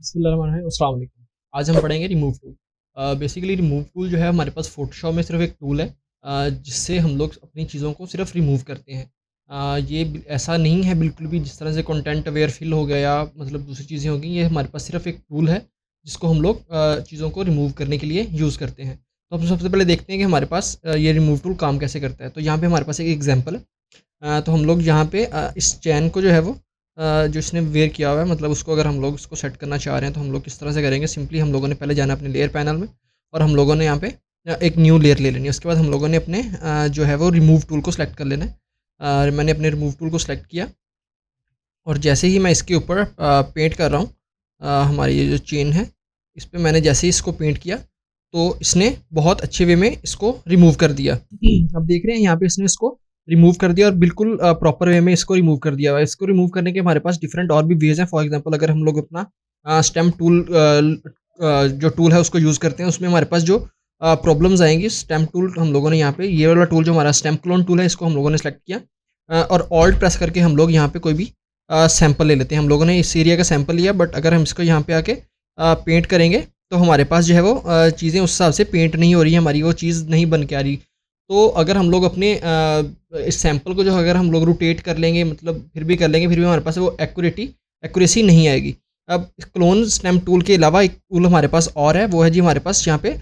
अस्सलाम वालेकुम। आज हम पढ़ेंगे remove tool. Basically remove tool जो है हमारे पास फ़ोटोशॉप में सिर्फ़ एक टूल है, जिससे हम लोग अपनी चीज़ों को सिर्फ़ रिमूव करते हैं। ये ऐसा नहीं है बिल्कुल भी जिस तरह से कंटेंट अवेयर फ़िल हो गया या मतलब दूसरी चीज़ें हो गई, ये हमारे पास सिर्फ़ एक टूल है जिसको हम लोग चीज़ों को रिमूव करने के लिए यूज़ करते हैं। तो हम सबसे पहले देखते हैं कि हमारे पास ये रिमूव टूल काम कैसे करता है। तो यहाँ पे हमारे पास एक एग्ज़ाम्पल है। तो हम लोग यहाँ पे इस चैन को जो है वो जो इसने वेयर किया हुआ है, मतलब उसको अगर हम लोग उसको सेट करना चाह रहे हैं तो हम लोग किस तरह से करेंगे। सिंपली हम लोगों ने पहले जाना है अपने लेयर पैनल में और हम लोगों ने यहाँ पे एक न्यू लेयर ले लेनी है। उसके बाद हम लोगों ने अपने जो है वो रिमूव टूल को सेलेक्ट कर लेना है। मैंने अपने रिमूव टूल को सेलेक्ट किया और जैसे ही मैं इसके ऊपर पेंट कर रहा हूँ, हमारी ये जो चेन है इस पे मैंने जैसे ही इसको पेंट किया तो इसने बहुत अच्छे वे में इसको रिमूव कर दिया। अब देख रहे हैं यहाँ पे इसने इसको रिमूव कर दिया और बिल्कुल प्रॉपर वे में इसको रिमूव कर दिया हुआ है। इसको रिमूव करने के हमारे पास डिफरेंट और भी वेज़ हैं। फॉर एग्ज़ाम्पल अगर हम लोग अपना स्टेम टूल जो टूल है उसको यूज़ करते हैं, उसमें हमारे पास जो प्रॉब्लम्स आएँगी, स्टेम टूल हम लोगों ने यहाँ पे ये वाला टूल जो हमारा स्टेम क्लोन टूल है, इसको हम लोगों ने सेलेक्ट किया और ऑल्ट प्रेस करके हम लोग यहाँ पे कोई भी सैंपल ले लेते हैं। हम लोगों ने इस एरिया का सैंपल लिया, बट अगर हम इसको यहाँ पे आके पेंट करेंगे तो हमारे पास जो है वो चीज़ें उस हिसाब से पेंट नहीं हो रही है, हमारी वो चीज़ नहीं बन के आ रही। तो अगर हम लोग अपने इस सैंपल को जो अगर हम लोग रोटेट कर लेंगे, मतलब फिर भी कर लेंगे, फिर भी हमारे पास वो एक्यूरेसी नहीं आएगी। अब क्लोन स्टेम टूल के अलावा एक टूल हमारे पास और है, वो है जी हमारे पास यहाँ पे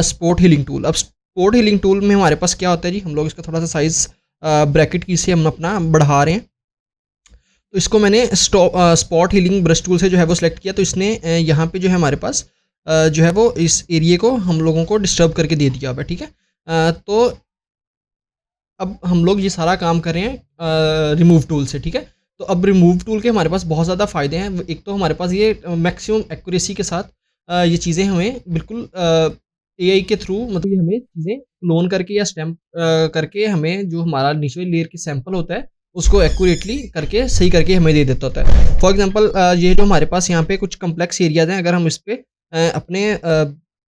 स्पॉट हीलिंग टूल। अब स्पॉट हीलिंग टूल में हमारे पास क्या होता है जी, हम लोग इसका थोड़ा-सा साइज़ ब्रैकेट की से हम अपना बढ़ा रहे हैं। तो इसको मैंने स्पॉट हीलिंग ब्रश टूल से जो है वो सिलेक्ट किया, तो इसने यहाँ पे जो है हमारे पास जो है वो इस एरिया को हम लोगों को डिस्टर्ब करके दे दिया हुआ है, ठीक है। तो अब हम लोग ये सारा काम कर रहे हैं रिमूव टूल से, ठीक है। तो अब रिमूव टूल के हमारे पास बहुत ज़्यादा फ़ायदे हैं। एक तो हमारे पास ये मैक्सिमम एक्यूरेसी के साथ ये चीज़ें हमें बिल्कुल एआई के थ्रू, मतलब ये हमें चीज़ें क्लोन करके या स्टैम्प करके हमें जो हमारा नीचे लेयर की सैंपल होता है उसको एक्यूरेटली करके सही करके हमें दे देता होता है। फॉर एग्जांपल ये जो हमारे पास यहाँ पे कुछ कॉम्प्लेक्स एरियाज़ हैं, अगर हम इस पे अपने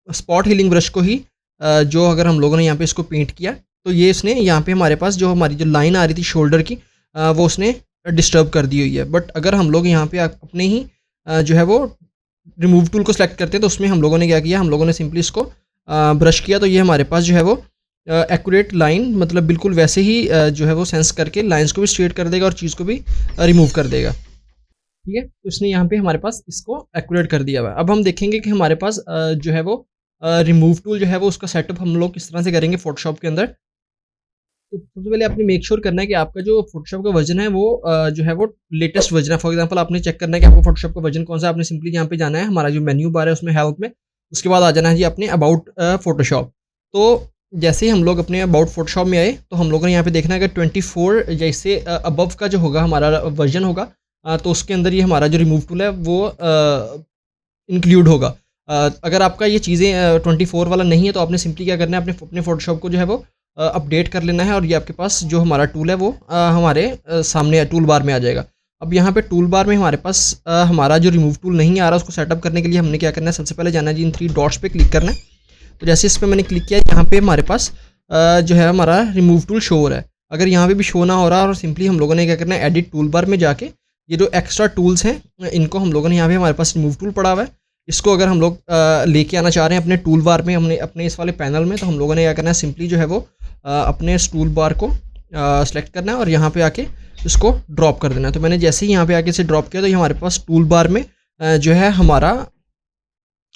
स्पॉट हीलिंग ब्रश को ही जो अगर हम लोगों ने यहाँ पे इसको पेंट किया, तो ये इसने यहाँ पे हमारे पास जो हमारी जो लाइन आ रही थी शोल्डर की, वो उसने डिस्टर्ब कर दी हुई है। बट अगर हम लोग यहाँ पे अपने ही जो है वो रिमूव टूल को सेलेक्ट करते हैं, तो उसमें हम लोगों ने क्या किया, हम लोगों ने सिंपली इसको ब्रश किया, तो ये हमारे पास जो है वो एक्यूरेट लाइन, मतलब बिल्कुल वैसे ही जो है वो सेंस करके लाइंस को भी स्ट्रेट कर देगा और चीज़ को भी रिमूव कर देगा, ठीक है। तो इसने यहाँ पे हमारे पास इसको एक्यूरेट कर दिया हुआ है। अब हम देखेंगे कि हमारे पास जो है वो रिमूव टूल जो है वो उसका सेटअप हम लोग किस तरह से करेंगे फ़ोटोशॉप के अंदर। तो सबसे पहले आपने मेक श्योर करना है कि आपका जो फ़ोटोशॉप का वर्ज़न है वो जो है वो लेटेस्ट वर्ज़न है। फॉर एग्ज़ाम्पल आपने चेक करना है कि आपका फ़ोटोशॉप का वर्ज़न कौन-सा है। आपने सिंपली यहाँ पे जाना है, हमारा जो मेन्यू बार है उसमें हेल्प में, उसके बाद आ जाना है जी अपने अबाउट फ़ोटोशॉप। तो जैसे ही हम लोग अपने अबाउट फ़ोटोशॉप में आए, तो हम लोगों ने यहाँ पे देखना है कि 24 या इससे अबव का जो होगा हमारा वर्ज़न होगा, तो उसके अंदर ये हमारा जो रिमूव टूल है वो इंक्लूड होगा। अगर आपका ये चीज़ें 24 वाला नहीं है, तो आपने सिंपली क्या करना है, अपने अपने फ़ोटोशॉप को जो है वो अपडेट कर लेना है और ये आपके पास जो हमारा टूल है वो हमारे सामने टूल बार में आ जाएगा। अब यहाँ पे टूल बार में हमारे पास हमारा जो रिमूव टूल नहीं आ रहा, उसको सेटअप करने के लिए हमने क्या करना है, सबसे पहले जाना है जी इन 3 डॉट्स पे क्लिक करना है। तो जैसे इस पे मैंने क्लिक किया, यहाँ पे हमारे पास जो है हमारा रिमूव टूल शो हो रहा है। अगर यहाँ पे भी शो ना हो रहा, और सिंपली हम लोगों ने क्या करना है, एडिट टूल बार में जाके ये जो एक्स्ट्रा टूल्स हैं इनको हम लोगों ने, यहाँ पे हमारे पास रिमूव टूल पड़ा हुआ है, इसको अगर हम लोग लेके आना चाह रहे हैं अपने टूल बार में, हमने अपने इस वाले पैनल में, तो हम लोगों ने क्या करना है, सिंपली जो है वो अपने इस टूल बार को सेलेक्ट करना है और यहाँ पे आके इसको ड्रॉप कर देना है। तो मैंने जैसे ही यहाँ पे आके इसे ड्रॉप किया, तो ये हमारे पास टूल बार में जो है हमारा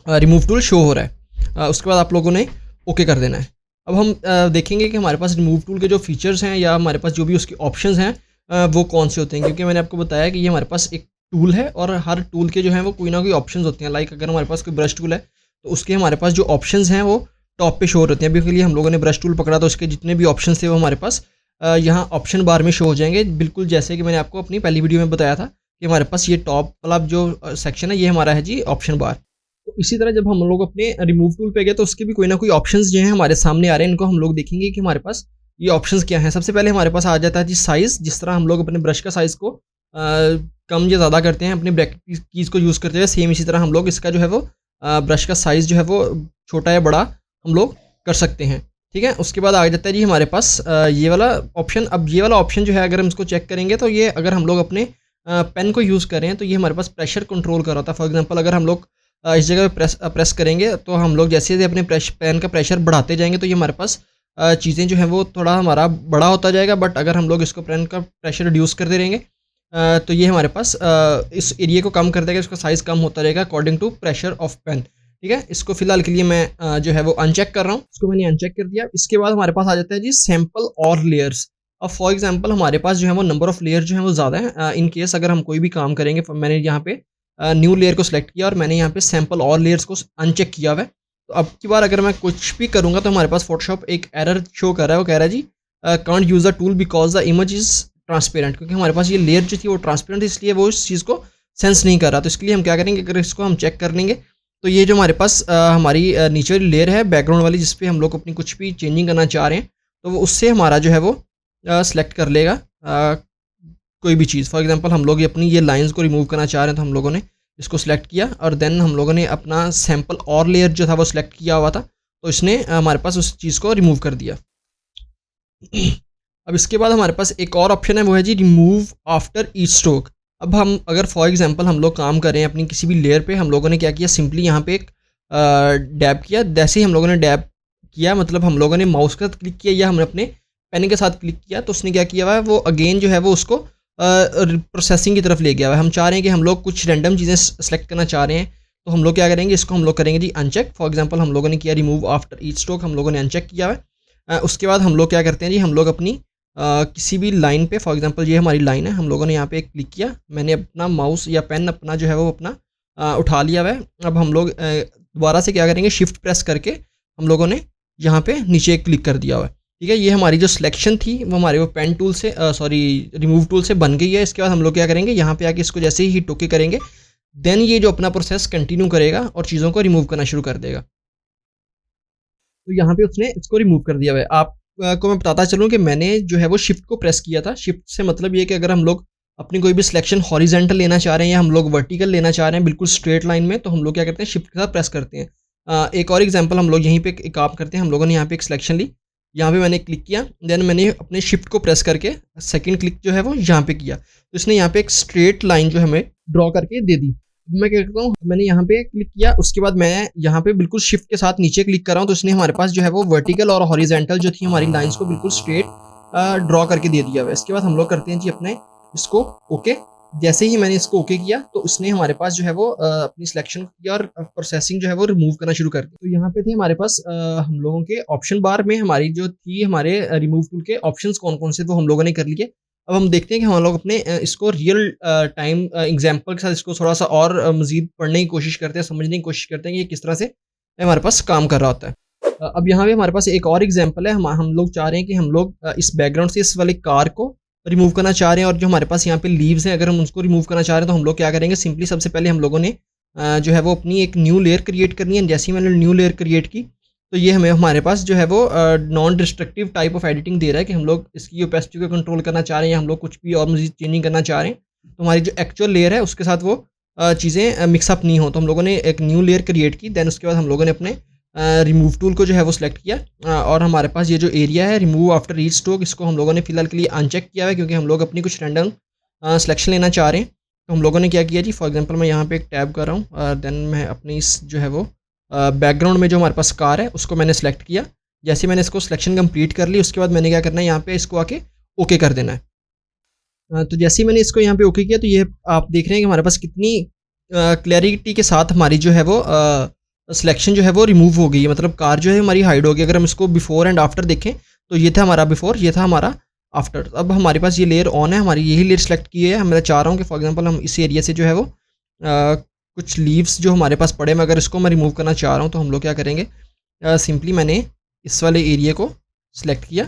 रिमूव टूल शो हो रहा है। उसके बाद आप लोगों ने ओके कर देना है। अब हम देखेंगे कि हमारे पास रिमूव टूल के जो फीचर्स हैं या हमारे पास जो भी उसके ऑप्शंस हैं वो कौन से होते हैं, क्योंकि मैंने आपको बताया कि ये हमारे पास एक टूल है और हर टूल के जो हैं वो कोई ना कोई ऑप्शंस होते हैं। लाइक अगर हमारे पास कोई ब्रश टूल है, तो उसके हमारे पास जो ऑप्शंस हैं वो टॉप पे शो होते हैं। अभी के लिए हम लोगों ने ब्रश टूल पकड़ा, तो उसके जितने भी ऑप्शंस थे वो हमारे पास यहाँ ऑप्शन बार में शो हो जाएंगे, बिल्कुल जैसे कि मैंने आपको अपनी पहली वीडियो में बताया था कि हमारे पास ये टॉप वाला जो सेक्शन है ये हमारा है जी ऑप्शन बार। तो इसी तरह जब हम लोग अपने रिमूव टूल पे गए, तो उसके भी कोई ना कोई ऑप्शंस जो हैं हमारे सामने आ रहे हैं, इनको हम लोग देखेंगे कि हमारे पास ये ऑप्शंस क्या हैं। सबसे पहले हमारे पास आ जाता है जी साइज़। जिस तरह हम लोग अपने ब्रश का साइज़ को कम या ज़्यादा करते हैं अपने ब्रैकेट कीज़ को यूज़ करते हुए, सेम इसी तरह हम लोग इसका जो है वो ब्रश का साइज़ जो है वो छोटा या बड़ा हम लोग कर सकते हैं, ठीक है। उसके बाद आ जाता है जी हमारे पास ये वाला ऑप्शन। अब ये वाला ऑप्शन जो है, अगर हम इसको चेक करेंगे, तो ये अगर हम लोग अपने पेन को यूज़ कर रहे हैं तो ये हमारे पास प्रेशर कंट्रोल कर रहा था। फॉर एग्जांपल अगर हम लोग इस जगह पे प्रेस करेंगे तो हम लोग जैसे-जैसे अपने पेन का प्रेशर बढ़ाते जाएँगे तो ये हमारे पास चीज़ें जो हैं वो थोड़ा हमारा बड़ा होता जाएगा। बट अगर हम लोग इसको पेन का प्रेशर रिड्यूस करते रहेंगे तो ये हमारे पास इस एरिया को कम कर देगा, इसका साइज़ कम होता रहेगा according to pressure of pain. ठीक है? इसको फ़िलहाल के लिए मैं जो है वो अनचेक कर रहा हूँ। इसको मैंने अनचेक कर दिया। इसके बाद हमारे पास आ जाता है जी सैंपल और लेयर्स। अब फॉर एग्ज़ाम्पल हमारे पास जो है वो नंबर ऑफ लेयर जो है वो ज़्यादा है। इन केस अगर हम कोई भी काम करेंगे मैंने यहाँ पे न्यू लेयर को सिलेक्ट किया और मैंने यहाँ पे सैंपल और लेयर्स को अनचेक किया हुआ है। तो अब की बार अगर मैं कुछ भी करूँगा तो हमारे पास फ़ोटोशॉप एक एरर शो कर रहा है। वो कह रहा है जी can't use the tool because the image is transparent, क्योंकि हमारे पास ये लेयर जो थी वो ट्रांसपेरेंट थी, इसलिए वो इस चीज़ को सेंस नहीं कर रहा। तो इसके लिए हम क्या करेंगे, अगर इसको हम चेक कर लेंगे तो ये जो हमारे पास हमारी नीचे वाली लेयर है बैकग्राउंड वाली, जिस पे हम लोग अपनी कुछ भी चेंजिंग करना चाह रहे हैं तो वो उससे हमारा जो है वो सेलेक्ट कर लेगा कोई भी चीज़। फॉर एग्जांपल हम लोग अपनी ये लाइंस को रिमूव करना चाह रहे हैं तो हम लोगों ने इसको सिलेक्ट किया और देन हम लोगों ने अपना सैंपल और लेयर जो था वो सिलेक्ट किया हुआ था, तो इसने हमारे पास उस चीज़ को रिमूव कर दिया। अब इसके बाद हमारे पास एक और ऑप्शन है, वो है जी रिमूव आफ्टर ईच स्ट्रोक। अब हम अगर फॉर एग्जांपल हम लोग काम कर रहे हैं अपनी किसी भी लेयर पे, हम लोगों ने क्या किया, सिंपली यहाँ पे एक डैब किया। जैसे ही हम लोगों ने डैब किया, मतलब हम लोगों ने माउस के साथ क्लिक किया या हमने अपने पेन के साथ क्लिक किया, तो उसने क्या किया हुआ है, वो अगेन जो है वो उसको प्रोसेसिंग की तरफ ले गया हुआ है। हम चाह रहे हैं कि हम लोग कुछ रैंडम चीज़ें सेलेक्ट करना चाह रहे हैं, तो हम लोग क्या करेंगे, इसको हम लोग करेंगे जी अनचेक। फॉर एग्जांपल हम लोगों ने किया रिमूव आफ्टर ईच स्ट्रोक, हम लोगों ने अनचेक किया हुआ है। उसके बाद हम लोग क्या करते हैं जी, हम लोग अपनी किसी भी लाइन पे, फॉर एग्जांपल ये हमारी लाइन है, हम लोगों ने यहाँ पे क्लिक किया, मैंने अपना माउस या पेन अपना जो है वो अपना उठा लिया हुआ है। अब हम लोग दोबारा से क्या करेंगे, शिफ्ट प्रेस करके हम लोगों ने यहाँ पे नीचे क्लिक कर दिया हुआ है। ठीक है, ये हमारी जो सिलेक्शन थी वो हमारे वो पेन टूल से रिमूव टूल से बन गई है। इसके बाद हम लोग क्या करेंगे, यहाँ पे आके इसको जैसे ही हिट ओके करेंगे, देन ये जो अपना प्रोसेस कंटिन्यू करेगा और चीज़ों को रिमूव करना शुरू कर देगा। तो यहाँ पे उसने इसको रिमूव कर दिया हुआ है। आप को मैं बताता चलूँ कि मैंने जो है वो शिफ्ट को प्रेस किया था। शिफ्ट से मतलब ये कि अगर हम लोग अपनी कोई भी सिलेक्शन हॉरिजॉन्टल लेना चाह रहे हैं या हम लोग वर्टिकल लेना चाह रहे हैं बिल्कुल स्ट्रेट लाइन में, तो हम लोग क्या करते हैं, शिफ्ट के साथ प्रेस करते हैं। एक और एग्जांपल हम लोग यहीं पे एक काम करते हैं। हम लोगों ने यहाँ पे एक सिलेक्शन ली, यहाँ पे मैंने क्लिक किया, देन मैंने अपने शिफ्ट को प्रेस करके सेकंड क्लिक जो है वो यहाँ पे किया, तो इसने यहाँ पे एक स्ट्रेट लाइन जो हमें ड्रॉ करके दे दी। मैं क्या करता हूँ, मैंने यहाँ पे क्लिक किया, उसके बाद मैं यहाँ पे बिल्कुल शिफ्ट के साथ नीचे क्लिक कर रहा हूँ, तो इसने हमारे पास जो है वो वर्टिकल और हॉरिजॉन्टल जो थी हमारी लाइंस को बिल्कुल स्ट्रेट ड्रॉ करके दे दिया हुआ है। इसके बाद हम लोग करते हैं जी अपने इसको ओके। जैसे ही मैंने इसको ओके किया तो उसने हमारे पास जो है वो अपनी सिलेक्शन की और प्रोसेसिंग जो है वो रिमूव करना शुरू कर दी। तो यहाँ पे थे हमारे पास हम लोगों के ऑप्शन बार में हमारी जो थी हमारे रिमूव टूल के ऑप्शंस कौन कौन से, वो हम लोगों ने कर लिए। अब हम देखते हैं कि हम लोग अपने इसको रियल टाइम एग्जांपल के साथ इसको थोड़ा-सा और मज़ीद पढ़ने की कोशिश करते हैं, समझने की कोशिश करते हैं कि ये किस तरह से हमारे पास काम कर रहा होता है। अब यहाँ पे हमारे पास एक और एग्जांपल है। हम लोग चाह रहे हैं कि हम लोग इस बैकग्राउंड से इस वाली कार को रिमूव करना चाह रहे हैं, और जो हमारे पास यहाँ पे लीव्स हैं अगर हम उसको रिमूव करना चाह रहे हैं तो हम लोग क्या करेंगे, सिंपली सबसे पहले हम लोगों ने जो है वो अपनी एक न्यू लेयर क्रिएट करनी है। जैसे ही मैंने न्यू लेयर क्रिएट की तो ये हमारे पास जो है वो non destructive type of editing दे रहा है कि हम लोग इसकी ओपेसिटी को कंट्रोल करना चाह रहे हैं या हम लोग कुछ भी और मज़ीद चेंजिंग करना चाह रहे हैं, तो हमारी जो एक्चुअल लेयर है उसके साथ वो चीज़ें मिक्सअप नहीं हो। तो हम लोगों ने एक न्यू लेयर क्रिएट की, देन उसके बाद हम लोगों ने अपने रिमूव टूल को जो है वो सिलेक्ट किया और हमारे पास ये जो एरिया है रिमूव आफ्टर ईच स्ट्रोक, इसको हम लोगों ने फिलहाल के लिए अनचेक किया है क्योंकि हम लोग अपनी कुछ रैंडम सिलेक्शन लेना चाह रहे हैं। तो हम लोगों ने क्या किया जी, फॉर एग्जांपल मैं यहाँ पे एक टैब कर रहा हूँ, देन मैं अपनी इस जो है वो बैकग्राउंड में जो हमारे पास कार है उसको मैंने सेलेक्ट किया। जैसे मैंने इसको सिलेक्शन कंप्लीट कर ली, उसके बाद मैंने क्या करना है, यहाँ पे इसको आके ओके कर देना है। तो जैसे ही मैंने इसको यहाँ पे ओके किया तो ये आप देख रहे हैं कि हमारे पास कितनी क्लैरिटी के साथ हमारी जो है वो सिलेक्शन जो है वो रिमूव हो गई है, मतलब कार जो है हमारी हाइड हो गई। अगर हम इसको बिफोर एंड आफ्टर देखें तो ये था हमारा बिफोर, ये था हमारा आफ्टर। अब हमारे पास ये लेयर ऑन है, हमारी यही लेयर सेलेक्ट की है। मैं चाह रहा हूँ कि फॉर एग्जांपल हम इस एरिया से जो है वो कुछ लीव्स जो हमारे पास पड़े, मैं अगर इसको मैं रिमूव करना चाह रहा हूँ तो हम लोग क्या करेंगे, सिंपली मैंने इस वाले एरिया को सिलेक्ट किया,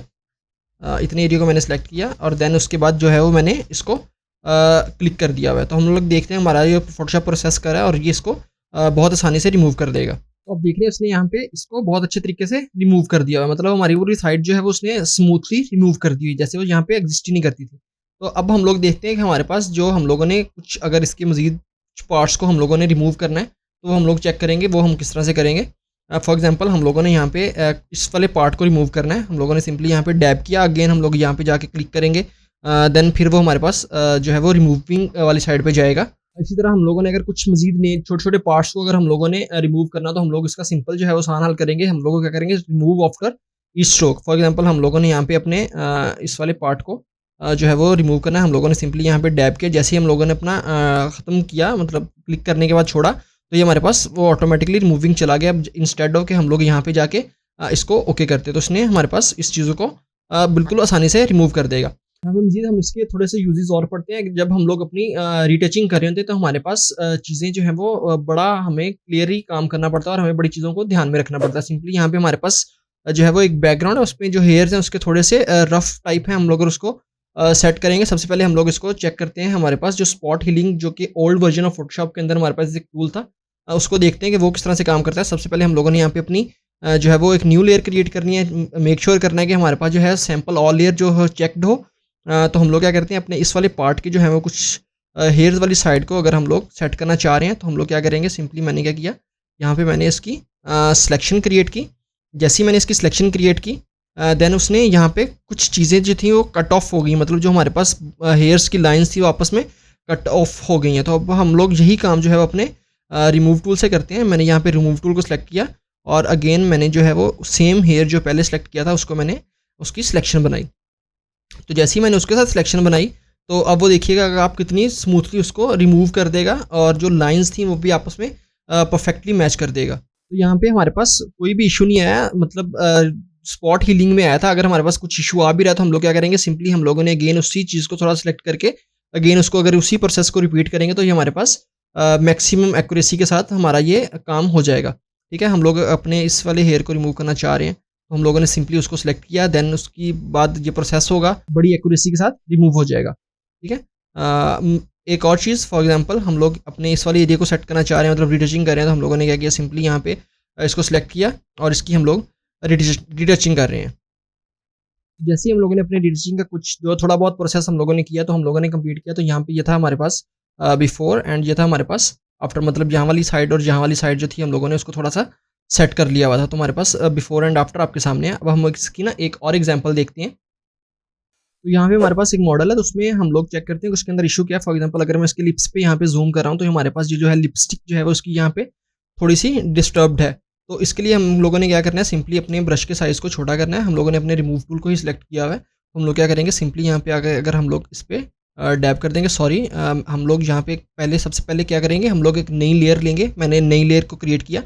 इतने एरिया को मैंने सेलेक्ट किया और देन उसके बाद जो है वो मैंने इसको क्लिक कर दिया हुआ है। तो हम लोग देखते हैं हमारा ये फोटोशॉप प्रोसेस कर रहा है और ये इसको बहुत आसानी से रिमूव कर देगा। तो अब देख रहे हैं उसने यहाँ पे इसको बहुत अच्छे तरीके से रिमूव कर दिया हुआ है, मतलब हमारी पूरी साइड जो है वो उसने स्मूथली रिमूव कर दी हुई, जैसे वो यहाँ पे एग्जिस्ट ही नहीं करती थी। तो अब हम लोग देखते हैं कि हमारे पास जो हम लोगों ने कुछ अगर इसके मज़ीद पार्ट्स को हम लोगों ने रिमूव करना है तो हम लोग चेक करेंगे वो हम किस तरह से करेंगे। फॉर एग्जांपल हम लोगों ने यहाँ पे इस वाले पार्ट को रिमूव करना है, हम लोगों ने सिंपली यहाँ पे डैब किया, अगेन हम लोग यहाँ पे जाके क्लिक करेंगे, देन फिर वो हमारे पास जो है वो रिमूविंग वाली साइड पे जाएगा। इसी तरह हम लोगों ने अगर कुछ मज़ीद ने छोटे-छोटे पार्ट्स को अगर हम लोगों ने रिमूव करना, तो हम लोग इसका सिंपल जो है वो आसान हल करेंगे। हम लोग क्या करेंगे, remove after each stroke. For example हम लोगों ने यहाँ पे अपने इस वाले पार्ट को जो है वो रिमूव करना है। हम लोगों ने सिंपली यहाँ पे डैब किया, जैसे ही हम लोगों ने अपना ख़त्म किया, मतलब क्लिक करने के बाद छोड़ा, तो ये हमारे पास वो ऑटोमेटिकली रिमूविंग चला गया। अब इंस्टेड ऑफ के हम लोग यहाँ पे जाके इसको ओके करते, तो इसने हमारे पास इस चीज़ों को बिल्कुल आसानी से रिमूव कर देगा। यहाँ पे मज़ीद हम इसके थोड़े से यूज़ेज़ और पढ़ते हैं कि जब हम लोग अपनी रीटचिंग कर रहे होते हैं, तो हमारे पास चीज़ें जो हैं वो बड़ा हमें क्लियरली काम करना पड़ता है और हमें बड़ी चीज़ों को ध्यान में रखना पड़ता है। सिंपली यहाँ पे हमारे पास जो है वो एक बैकग्राउंड है, उसमें जो हेयर्स हैं उसके थोड़े से रफ़ टाइप हैं। हम लोग अगर उसको सेट करेंगे, सबसे पहले हम लोग इसको चेक करते हैं। हमारे पास जो स्पॉट हीलिंग, जो कि ओल्ड वर्ज़न ऑफ फ़ोटोशॉप के अंदर हमारे पास एक टूल था, उसको देखते हैं कि वो किस तरह से काम करता है। सबसे पहले हम लोगों ने यहाँ पे अपनी जो है वो एक न्यू लेयर क्रिएट करनी है। मेक श्योर करना है कि हमारे पास जो है सैंपल ऑल लेयर जो है चेक्ड हो। तो हम लोग क्या करते हैं, अपने इस वाले पार्ट की जो है वो कुछ हेयर्स वाली साइड को अगर हम लोग सेट करना चाह रहे हैं, तो हम लोग क्या करेंगे, सिंपली मैंने क्या किया, यहाँ पे मैंने इसकी सिलेक्शन क्रिएट की। जैसे ही मैंने इसकी सिलेक्शन क्रिएट की, देन उसने यहाँ पे कुछ चीज़ें जो थी वो कट ऑफ हो गई, मतलब जो हमारे पास हेयर्स की लाइंस थी वो आपस में कट ऑफ हो गई हैं। तो अब हम लोग यही काम जो है वो अपने रिमूव टूल से करते हैं। मैंने यहाँ पे रिमूव टूल को सिलेक्ट किया और अगेन मैंने जो है वो सेम हेयर जो पहले सेलेक्ट किया था उसको मैंने उसकी सिलेक्शन बनाई। तो जैसे ही मैंने उसके साथ सिलेक्शन बनाई, तो अब वो देखिएगा कि आप कितनी स्मूथली उसको रिमूव कर देगा और जो लाइंस थी वो भी आपस में परफेक्टली मैच कर देगा। तो यहाँ पे हमारे पास कोई भी इशू नहीं आया, मतलब स्पॉट हीलिंग में आया था। अगर हमारे पास कुछ इशू आ भी रहा, तो हम लोग क्या करेंगे, सिंपली हम लोगों ने अगेन उसी चीज़ को थोड़ा सेलेक्ट करके अगेन उसको अगर उसी प्रोसेस को रिपीट करेंगे, तो ये हमारे पास मैक्सिमम एक्यूरेसी के साथ हमारा ये काम हो जाएगा। ठीक है, हम लोग अपने इस वाले हेयर को रिमूव करना चाह रहे हैं, तो हम लोगों ने सिंपली उसको सेलेक्ट किया, देन उसकी बाद ये प्रोसेस होगा, बड़ी एक्यूरेसी के साथ रिमूव हो जाएगा। ठीक है। एक और चीज़, फॉर एग्जांपल हम लोग अपने इस वाले एरिया को सेट करना चाह रहे हैं, मतलब रीटचिंग कर रहे हैं, तो हम लोगों ने क्या किया, सिंपली यहाँ पे इसको सेलेक्ट किया और इसकी हम लोग रीटचिंग कर रहे हैं। जैसे ही हम लोगों ने अपने रीटचिंग का कुछ जो थोड़ा बहुत प्रोसेस हम लोगों ने किया, तो हम लोगों ने कंप्लीट किया, तो यहाँ पे ये था हमारे पास बिफोर एंड ये था हमारे पास आफ्टर, मतलब यहाँ वाली साइड और यहाँ वाली साइड जो थी हम लोगों ने उसको थोड़ा सा सेट कर लिया हुआ था। तो हमारे पास बिफोर एंड आफ्टर आपके सामने है। अब हम इसकी ना एक और एग्जांपल देखते हैं। तो यहाँ पे हमारे पास एक मॉडल है, तो उसमें हम लोग चेक करते हैं कि उसके अंदर इशू क्या है। फॉर एग्जांपल अगर मैं इसके लिप्स पे यहाँ पे जूम कर रहा हूँ, तो हमारे पास ये जो है लिपस्टिक जो है वो उसकी यहाँ पे थोड़ी सी डिस्टर्ब्ड है। तो इसके लिए हम लोगों ने क्या करना है, सिंपली अपने ब्रश के साइज़ को छोटा करना है। हम लोगों ने अपने रिमूव टूल को ही सिलेक्ट किया हुआ है। तो हम लोग क्या करेंगे, सिंपली यहाँ पे आकर अगर हम लोग इस पे डैब कर देंगे, सॉरी हम लोग यहाँ पे पहले सबसे पहले क्या करेंगे, हम लोग एक नई लेयर लेंगे। मैंने नई लेयर को क्रिएट किया।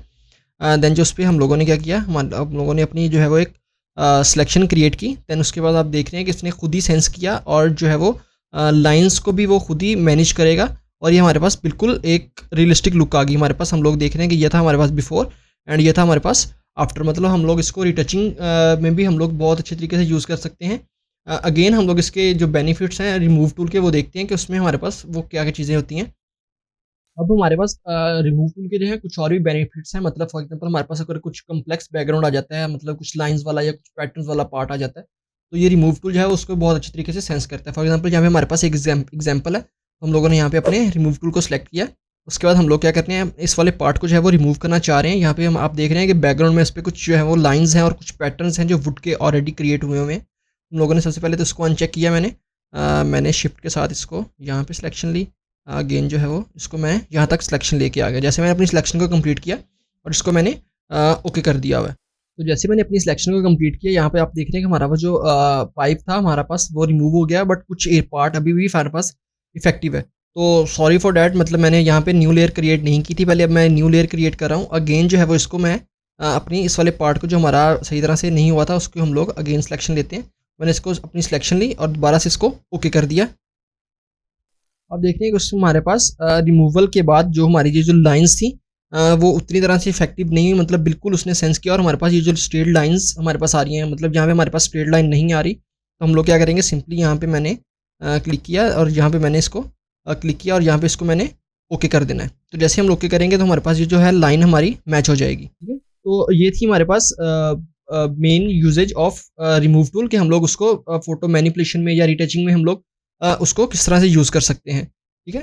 देन जो उस पे हम लोगों ने क्या किया, हम लोगों ने अपनी जो है वो एक सिलेक्शन क्रिएट की। देन उसके बाद आप देख रहे हैं कि इसने खुद ही सेंस किया और जो है वो लाइंस को भी वो खुद ही मैनेज करेगा और ये हमारे पास बिल्कुल एक रियलिस्टिक लुक आ गई हमारे पास। हम लोग देख रहे हैं कि ये था हमारे पास बिफोर एंड ये था हमारे पास आफ्टर, मतलब हम लोग इसको रिटचिंग में भी हम लोग बहुत अच्छे तरीके से यूज़ कर सकते हैं। अगेन हम लोग इसके जो बेनिफिट्स हैं रिमूव टूल के, वो देखते हैं कि उसमें हमारे पास वो क्या क्या चीज़ें होती हैं। अब हमारे पास रिमूव टूल के जो है कुछ और भी बेनिफिट्स हैं, मतलब फॉर एग्जांपल हमारे पास अगर कुछ कॉम्प्लेक्स बैकग्राउंड आ जाता है, मतलब कुछ लाइंस वाला या कुछ पैटर्न्स वाला पार्ट आ जाता है, तो ये रिमूव टूल जो है उसको बहुत अच्छे तरीके से सेंस करता है। फॉर एग्जांपल यहाँ पे हमारे पास एक एग्जांपल है, तो हम लोगों ने यहाँ पे अपने रिमूव टूल को सिलेक्ट किया। उसके बाद हम लोग क्या करते हैं, इस वाले पार्ट को जो है वो रिमूव करना चाह रहे हैं। यहाँ पे हम आप देख रहे हैं कि बैकग्राउंड में इस पे कुछ जो है वो लाइन्स हैं और कुछ पैटर्न्स हैं जो वुड के ऑलरेडी क्रिएट हुए हुए हैं। हम लोगों ने सबसे पहले तो इसको अनचेक किया। मैंने शिफ्ट के साथ इसको यहाँ पे सिलेक्शन ली। अगेन जो है वो इसको मैं यहाँ तक सिलेक्शन लेके आ गया। जैसे मैंने अपनी सिलेक्शन को कंप्लीट किया और इसको मैंने ओके कर दिया हुआ है। तो जैसे मैंने अपनी सिलेक्शन को कंप्लीट किया, यहाँ पे आप देख रहे हैं कि हमारा वो जो पाइप था हमारा पास वो रिमूव हो गया, बट कुछ एयर पार्ट अभी भी हमारे पास इफेक्टिव है। तो सॉरी फॉर डैट, मतलब मैंने यहाँ पे न्यू लेयर क्रिएट नहीं की थी पहले, अब मैं न्यू लेयर क्रिएट कर रहा हूँ। अगेन जो है वो इसको मैं अपनी इस वाले पार्ट को जो हमारा सही तरह से नहीं हुआ था उसको हम लोग अगेन सिलेक्शन लेते हैं। मैंने इसको अपनी सिलेक्शन ली और दोबारा से इसको ओके कर दिया। अब देखते हैं कि उसमें हमारे पास रिमूवल के बाद जो हमारी ये जो लाइंस थी वो उतनी तरह से इफेक्टिव नहीं हुई, मतलब बिल्कुल उसने सेंस किया और हमारे पास ये जो स्ट्रेट लाइंस हमारे पास आ रही हैं, मतलब जहाँ पे हमारे पास स्ट्रेट लाइन नहीं आ रही, तो हम लोग क्या करेंगे, सिंपली यहाँ पे मैंने क्लिक किया और यहाँ पे मैंने इसको क्लिक किया और यहाँ पे इसको मैंने ओके कर देना है। तो जैसे हम ओके करेंगे तो हमारे पास ये जो है लाइन हमारी मैच हो जाएगी। ठीक है, तो ये थी हमारे पास main usages of remove tool कि हम लोग उसको फोटो मैनिपुलेशन में या रिटचिंग में हम लोग उसको किस तरह से यूज़ कर सकते हैं। ठीक है,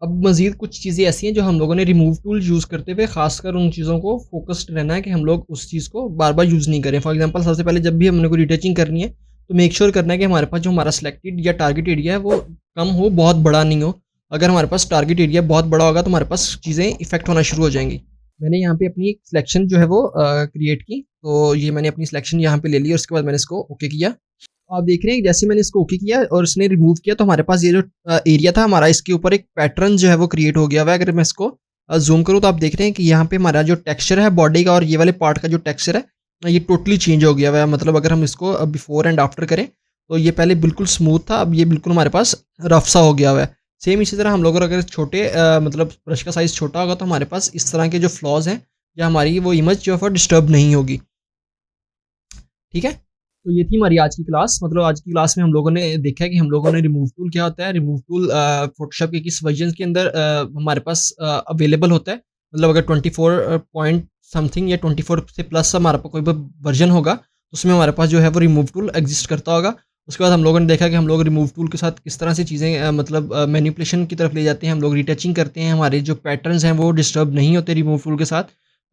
अब मज़ीद कुछ चीज़ें ऐसी हैं जो हम लोगों ने रिमूव टूल यूज़ करते हुए ख़ासकर उन चीज़ों को फ़ोकस्ड रहना है कि हम लोग उस चीज़ को बार-बार यूज़ नहीं करें। फॉर एग्ज़ाम्पल सबसे पहले जब भी हमने कोई रिटचिंग करनी है, तो मेक श्योर करना है कि हमारे पास जो हमारा सिलेक्टेड या टारगेट एरिया है वो कम हो, बहुत बड़ा नहीं हो। अगर हमारे पास टारगेट एरिया बहुत बड़ा होगा तो हमारे पास चीज़ें इफ़ेक्ट होना शुरू हो जाएँगी। मैंने यहाँ पे अपनी एक सिलेक्शन जो है वो क्रिएट की, तो ये मैंने अपनी सिलेक्शन यहाँ पे ले ली और उसके बाद मैंने इसको ओके किया। आप देख रहे हैं कि जैसे मैंने इसको ओके किया और इसने रिमूव किया तो हमारे पास ये जो एरिया था हमारा, इसके ऊपर एक पैटर्न जो है वो क्रिएट हो गया हुआ है। अगर मैं इसको ज़ूम करूँ तो आप देख रहे हैं कि यहाँ पे हमारा जो टेक्सचर है बॉडी का और ये वाले पार्ट का जो टेक्सचर है, ये टोटली चेंज हो गया हुआ है। मतलब अगर हम इसको बिफोर एंड आफ्टर करें तो ये पहले बिल्कुल स्मूथ था, अब ये बिल्कुल हमारे पास रफ सा हो गया हुआ है। सेम इसी तरह हम लोग अगर छोटे मतलब ब्रश का साइज़ छोटा होगा तो हमारे पास इस तरह के जो फ्लॉज़ हैं या हमारी वो इमेज जो है वो डिस्टर्ब नहीं होगी। ठीक है? तो ये थी हमारी आज की क्लास। मतलब आज की क्लास में हम लोगों ने देखा है कि हम लोगों ने रिमूव टूल क्या होता है, रिमूव टूल फ़ोटोशॉप के किस वर्ज़न के अंदर हमारे पास अवेलेबल होता है। मतलब अगर 24 पॉइंट समथिंग या 24 से प्लस हमारे पास कोई भी वर्ज़न होगा, तो उसमें हमारे पास जो है वो रिमूव टूल एक्ज़िस्ट करता होगा। उसके बाद हम लोगों ने देखा कि हम लोग रिमूव टूल के साथ किस तरह से चीज़ें मतलब मैनिपुलेशन की तरफ ले जाते हैं, हम लोग रिटचिंग करते हैं, हमारे जो पैटर्न्स हैं वो डिस्टर्ब नहीं होते रिमूव टूल के साथ।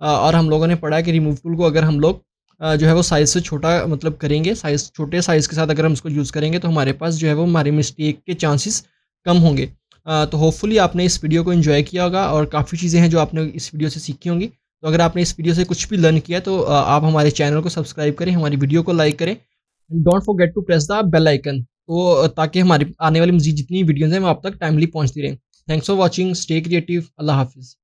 और हम लोगों ने पढ़ा कि रिमूव टूल को अगर हम लोग जो है वो साइज़ से छोटा मतलब करेंगे, साइज़ छोटे साइज़ के साथ अगर हम इसको यूज़ करेंगे तो हमारे पास जो है वो हमारे मिस्टेक के चांसेस कम होंगे। तो होपफुली आपने इस वीडियो को एन्जॉय किया होगा और काफ़ी चीज़ें हैं जो आपने इस वीडियो से सीखी होंगी। तो अगर आपने इस वीडियो से कुछ भी लर्न किया तो आप हमारे चैनल को सब्सक्राइब करें, हमारी वीडियो को लाइक करें। Don't forget to press the bell icon, तो ताकि हमारी आने वाली मज़ीद जितनी वीडियोज़ हैं वो आप तक टाइमली पहुँचती रहें। Thanks for watching, stay creative, अल्लाह हाफ़िज़।